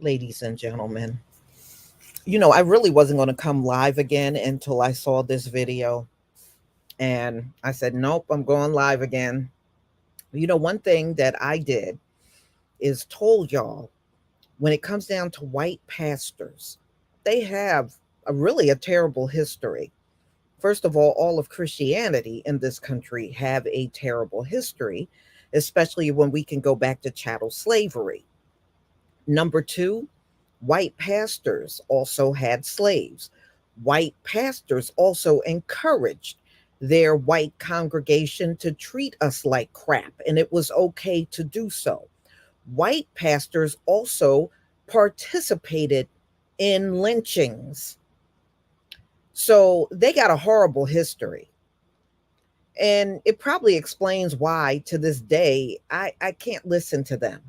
Ladies and gentlemen, I really wasn't going to come live again until I saw this video. And I said, nope, I'm going live again. One thing that I did is told y'all when it comes down to white pastors, they have a terrible history. First of all of Christianity in this country have a terrible history, especially when we can go back to chattel slavery. Number two, white pastors also had slaves. White pastors also encouraged their white congregation to treat us like crap, and it was okay to do so. White pastors also participated in lynchings. So they got a horrible history. And it probably explains why to this day I can't listen to them.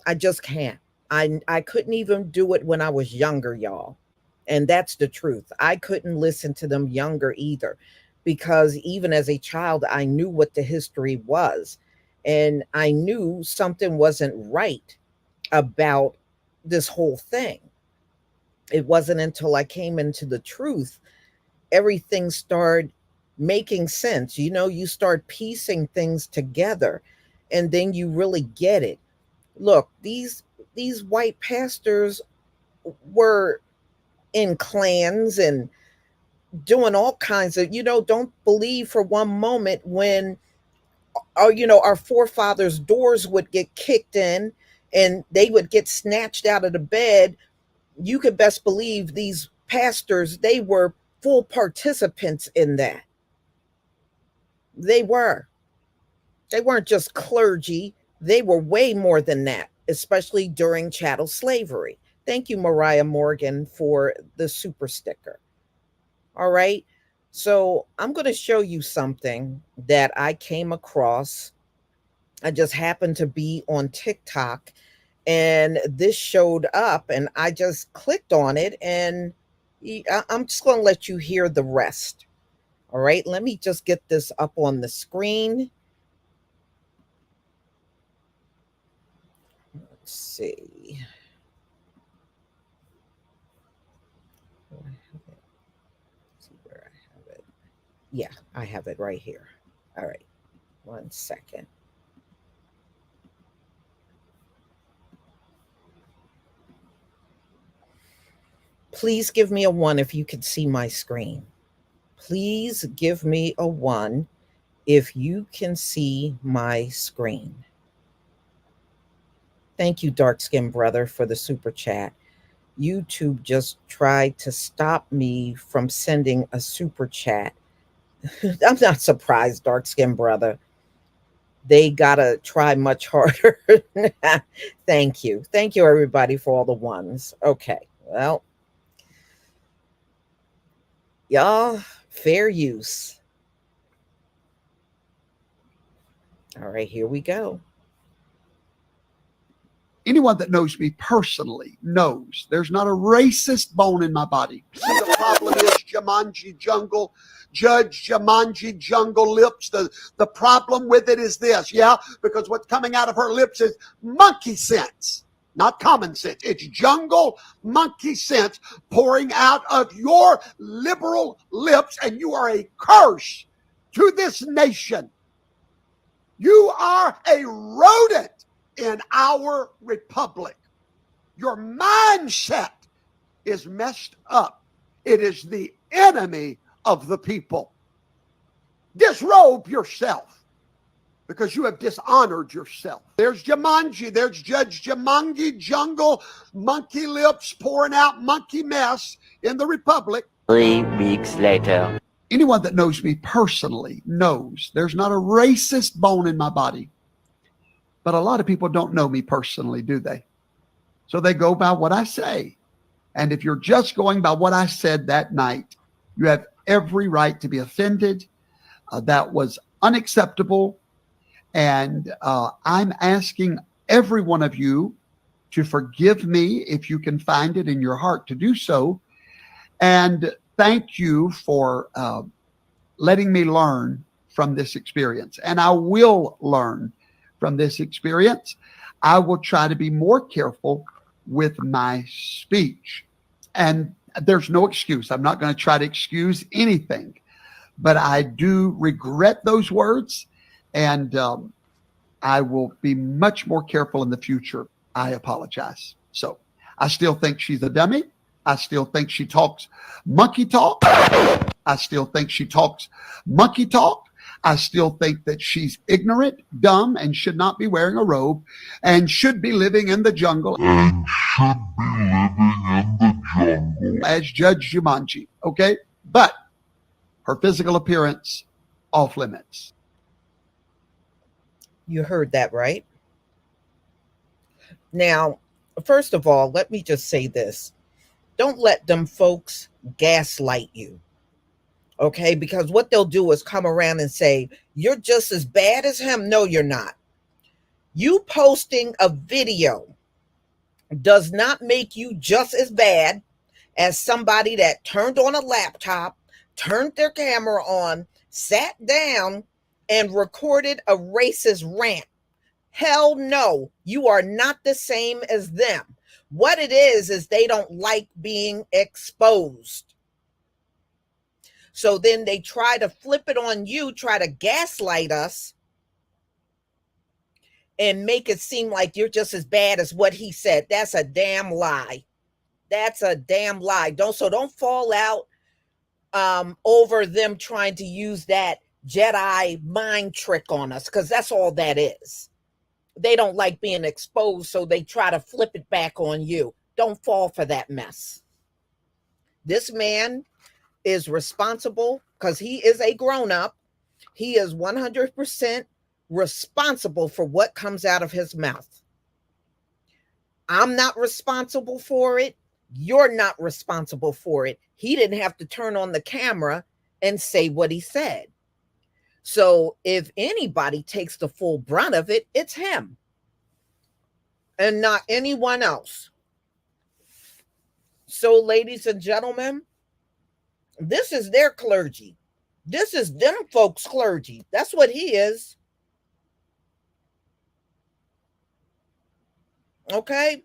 I just can't. I couldn't even do it when I was younger, y'all. And that's the truth. I couldn't listen to them younger either, because even as a child, I knew what the history was. And I knew something wasn't right about this whole thing. It wasn't until I came into the truth, everything started making sense. You start piecing things together, and then you really get it. Look, these white pastors were in clans and doing all kinds of, don't believe for one moment when our forefathers' doors would get kicked in and they would get snatched out of the bed. You could best believe these pastors, they were full participants in that. They were. They weren't just clergy, they were way more than that, especially during chattel slavery. Thank you, Mariah Morgan, for the super sticker. All right. So I'm going to show you something that I came across. I just happened to be on TikTok and this showed up and I just clicked on it and I'm just going to let you hear the rest. All right, let me just get this up on the screen. Let's see. See where I have it. Yeah, I have it right here. All right, 1 second. Please give me a one if you can see my screen. Please give me a one if you can see my screen. Thank you, dark skinned brother, for the super chat. YouTube just tried to stop me from sending a super chat. I'm not surprised, dark skinned brother. They gotta try much harder. Thank you. Thank you, everybody, for all the ones. Okay. Well, y'all, fair use. All right, here we go. Anyone that knows me personally knows there's not a racist bone in my body. See, the problem is Jumanji Jungle, Judge Jumanji Jungle lips. The problem with it is this, because what's coming out of her lips is monkey sense, not common sense. It's jungle monkey sense pouring out of your liberal lips, and you are a curse to this nation. You are a rodent in our republic. Your mindset is messed up. It is the enemy of the people. Disrobe yourself because you have dishonored yourself. There's Jumanji. There's Judge Jumanji Jungle, monkey lips pouring out monkey mess in the republic. 3 weeks later. Anyone that knows me personally knows there's not a racist bone in my body. But a lot of people don't know me personally, do they? So they go by what I say. And if you're just going by what I said that night, you have every right to be offended. That was unacceptable. And I'm asking every one of you to forgive me if you can find it in your heart to do so. And thank you for letting me learn from this experience. And I will learn from this experience. I will try to be more careful with my speech. And there's no excuse. I'm not going to try to excuse anything, but I do regret those words, and I will be much more careful in the future. I apologize. So I still think she's a dummy. I still think she talks monkey talk. I still think she talks monkey talk. I still think that she's ignorant, dumb, and should not be wearing a robe and should be living in the jungle. As Judge Jumanji, okay? But her physical appearance, off limits. You heard that, right? Now, first of all, let me just say this. Don't let them folks gaslight you. Okay, because what they'll do is come around and say, you're just as bad as him. No, you're not. You posting a video does not make you just as bad as somebody that turned on a laptop, turned their camera on, sat down, and recorded a racist rant. Hell no, you are not the same as them. What it is they don't like being exposed. So then they try to flip it on you, try to gaslight us, and make it seem like you're just as bad as what he said. That's a damn lie. That's a damn lie. Don't fall out over them trying to use that Jedi mind trick on us, because that's all that is. They don't like being exposed, so they try to flip it back on you. Don't fall for that mess. This man is responsible because he is a grown-up. He is 100% responsible for what comes out of his mouth. I'm not responsible for it. You're not responsible for it. He didn't have to turn on the camera and say what he said. So if anybody takes the full brunt of it, it's him and not anyone else. So, ladies and gentlemen, this is their clergy. This is them folks' clergy. That's what he is. Okay.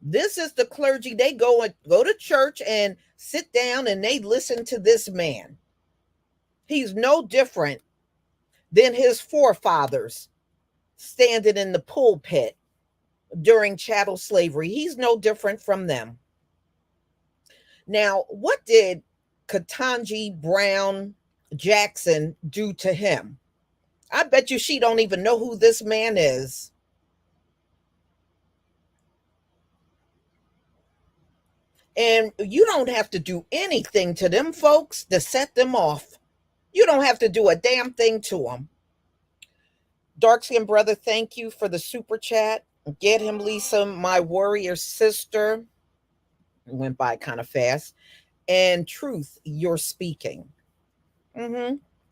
This is the clergy. They go to church and sit down and they listen to this man. He's no different than his forefathers standing in the pulpit during chattel slavery. He's no different from them. Now, what did Katanji Brown Jackson do to him? I bet you she don't even know who this man is. And you don't have to do anything to them folks to set them off. You don't have to do a damn thing to them. Dark Skin Brother, thank you for the super chat. Get him, Lisa, my warrior sister. It went by kind of fast. And Truth, you're speaking.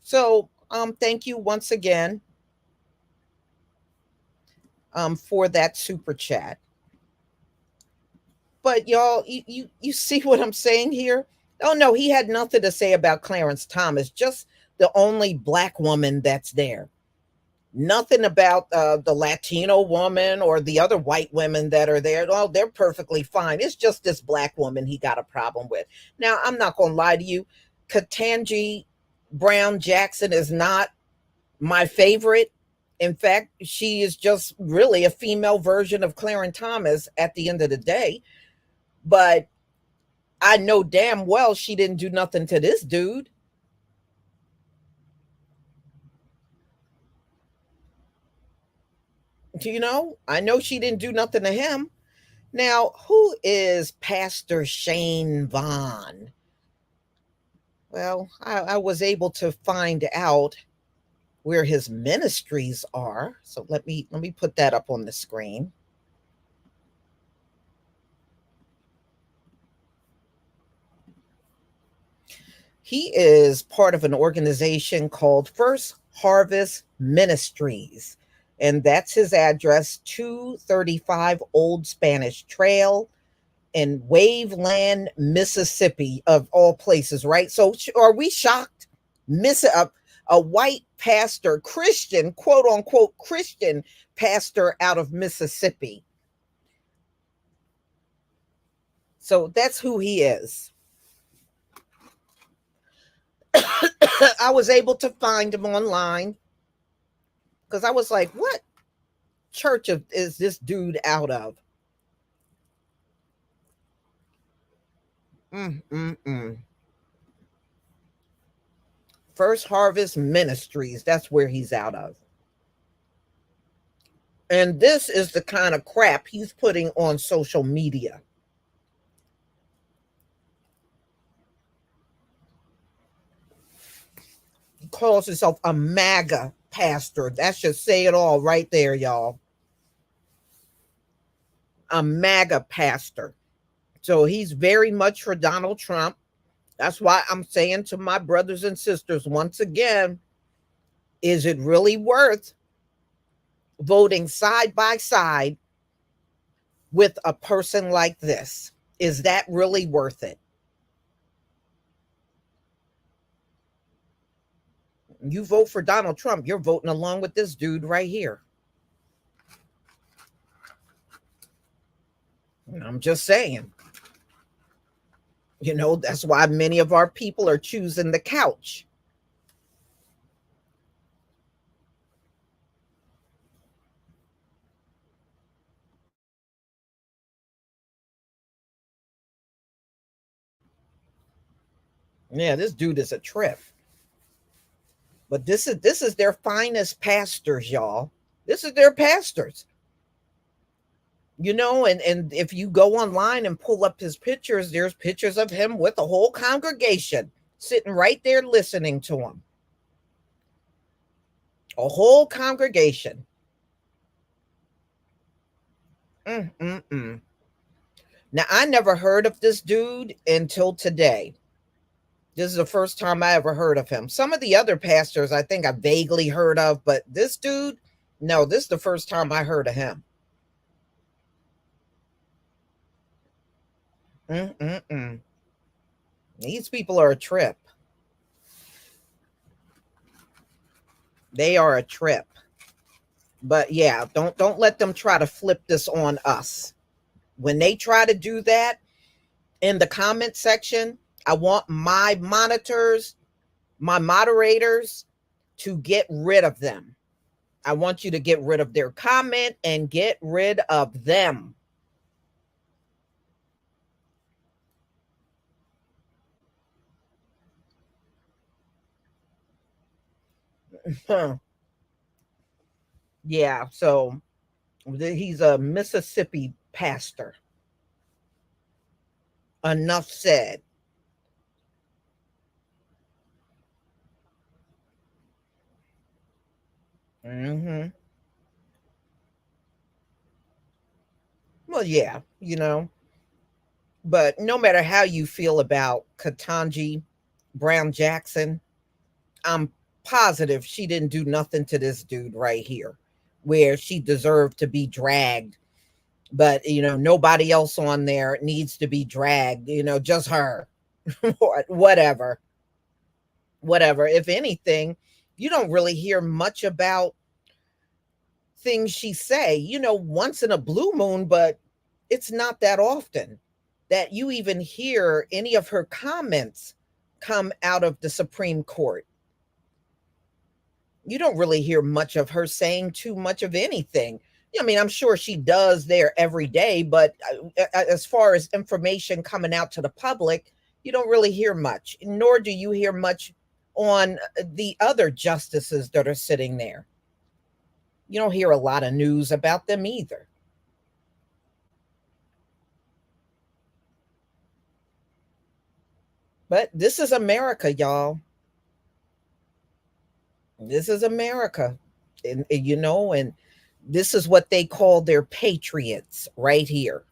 So, thank you once again for that super chat. But y'all, you see what I'm saying here? Oh no, he had nothing to say about Clarence Thomas, just the only black woman that's there. Nothing about the Latino woman or the other white women that are there. Oh, they're perfectly fine. It's just this black woman he got a problem with. Now, I'm not going to lie to you. Katanji Brown Jackson is not my favorite. In fact, she is just really a female version of Clarence Thomas at the end of the day. But I know damn well she didn't do nothing to this dude. You know, I know she didn't do nothing to him. Now, who is Pastor Shane Vaughn? Well, I was able to find out where his ministries are. So let me put that up on the screen. He is part of an organization called First Harvest Ministries. And that's his address, 235 Old Spanish Trail in Waveland, Mississippi, of all places, right? So are we shocked? A white pastor, Christian, quote unquote, Christian pastor out of Mississippi. So that's who he is. I was able to find him online because I was like, what church is this dude out of? First Harvest Ministries, that's where he's out of. And this is the kind of crap he's putting on social media. He calls himself a MAGA pastor. That should say it all right there, y'all. A MAGA pastor. So he's very much for Donald Trump. That's why I'm saying to my brothers and sisters, once again, is it really worth voting side by side with a person like this? Is that really worth it? You vote for Donald Trump, you're voting along with this dude right here. I'm just saying. You know, that's why many of our people are choosing the couch. Yeah, this dude is a trip. But this is their finest pastors, y'all. This is their pastors. You know, and if you go online and pull up his pictures, there's pictures of him with a whole congregation sitting right there listening to him. A whole congregation. Now, I never heard of this dude until today. This is the first time I ever heard of him. Some of the other pastors I think I vaguely heard of, but this dude, no, this is the first time I heard of him. Mm-mm-mm. These people are a trip. They are a trip. But yeah, don't let them try to flip this on us. When they try to do that in the comment section, I want my monitors, my moderators to get rid of them. I want you to get rid of their comment and get rid of them. Yeah, so he's a Mississippi pastor. Enough said. Hmm. Well, yeah, but no matter how you feel about Katanji Brown Jackson, I'm positive she didn't do nothing to this dude right here where she deserved to be dragged. But, nobody else on there needs to be dragged, just her. Whatever. Whatever. If anything, you don't really hear much about things she say, once in a blue moon, but it's not that often that you even hear any of her comments come out of the Supreme Court. You don't really hear much of her saying too much of anything. I mean, I'm sure she does there every day, but as far as information coming out to the public, you don't really hear much, nor do you hear much on the other justices that are sitting there. You don't hear a lot of news about them either. But this is America, y'all. This is America. And this is what they call their patriots right here.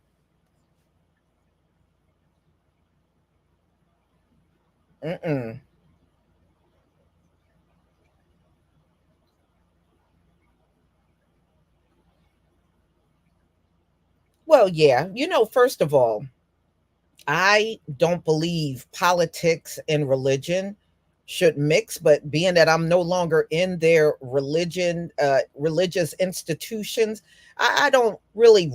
Mm-mm. Well, yeah, first of all, I don't believe politics and religion should mix, but being that I'm no longer in their religious institutions, I don't really,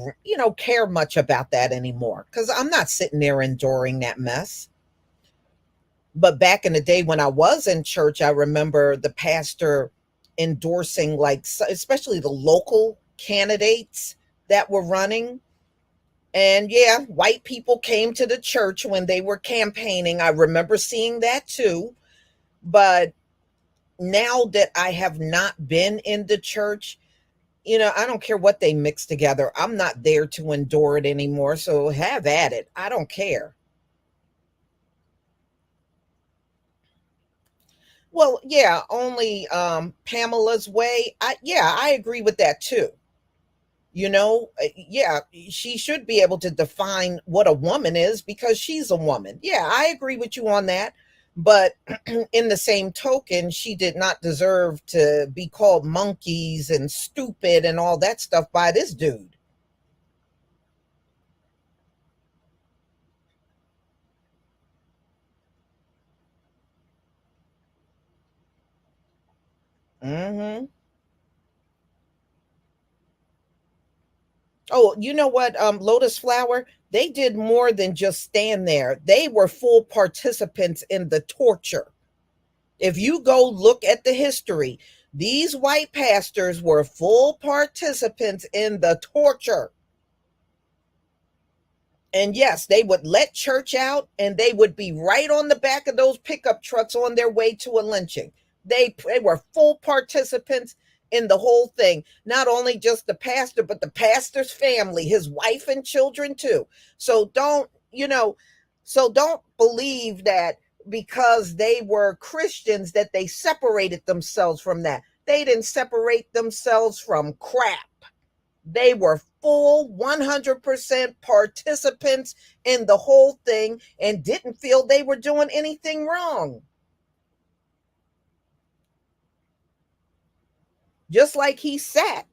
care much about that anymore because I'm not sitting there enduring that mess. But back in the day when I was in church, I remember the pastor endorsing, like, especially the local candidates that were running. And yeah, white people came to the church when they were campaigning. I remember seeing that too. But now that I have not been in the church, I don't care what they mix together. I'm not there to endure it anymore. So have at it. I don't care. Well, yeah, only Pamela's way. I agree with that too. Yeah, she should be able to define what a woman is because she's a woman. Yeah, I agree with you on that. But in the same token, she did not deserve to be called monkeys and stupid and all that stuff by this dude. Hmm. Oh, you know what, Lotus Flower? They did more than just stand there. They were full participants in the torture. If you go look at the history, these white pastors were full participants in the torture. And yes, they would let church out and they would be right on the back of those pickup trucks on their way to a lynching. They were full participants in the whole thing. Not only just the pastor, but the pastor's family, his wife and children too. So don't believe that because they were Christians that they separated themselves from that. They didn't separate themselves from crap. They were full 100% participants in the whole thing and didn't feel they were doing anything wrong. Just like he sat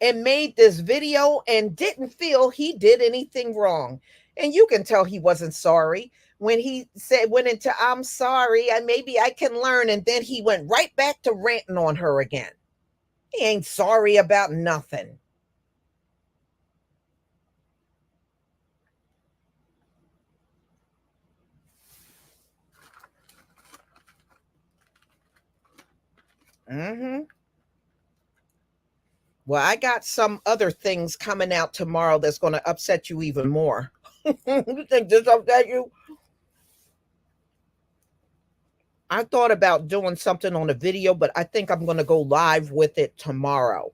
and made this video and didn't feel he did anything wrong. And you can tell he wasn't sorry when he went into I'm sorry, maybe I can learn, and then he went right back to ranting on her again. He ain't sorry about nothing. Mm-hmm. Well, I got some other things coming out tomorrow that's going to upset you even more. You think this upset you? I thought about doing something on a video, but I think I'm going to go live with it tomorrow.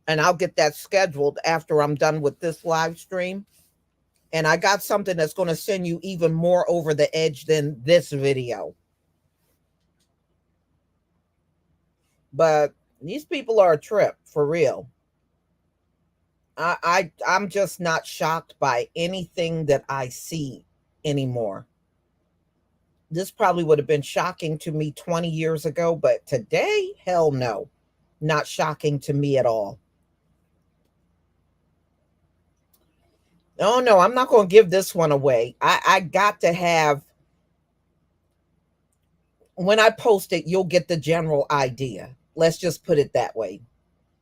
And I'll get that scheduled after I'm done with this live stream. And I got something that's going to send you even more over the edge than this video. But these people are a trip, for real. I'm just not shocked by anything that I see anymore. This probably would have been shocking to me 20 years ago, but today, hell no. Not shocking to me at all. Oh no, I'm not going to give this one away. I got to have, when I post it, you'll get the general idea. Let's just put it that way.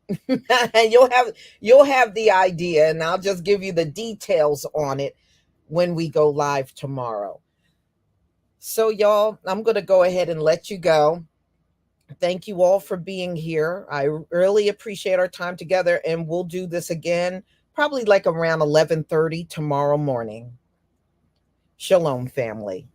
And you'll have the idea, and I'll just give you the details on it when we go live tomorrow. So y'all, I'm going to go ahead and let you go. Thank you all for being here. I really appreciate our time together, and we'll do this again probably like around 11:30 tomorrow morning. Shalom, family.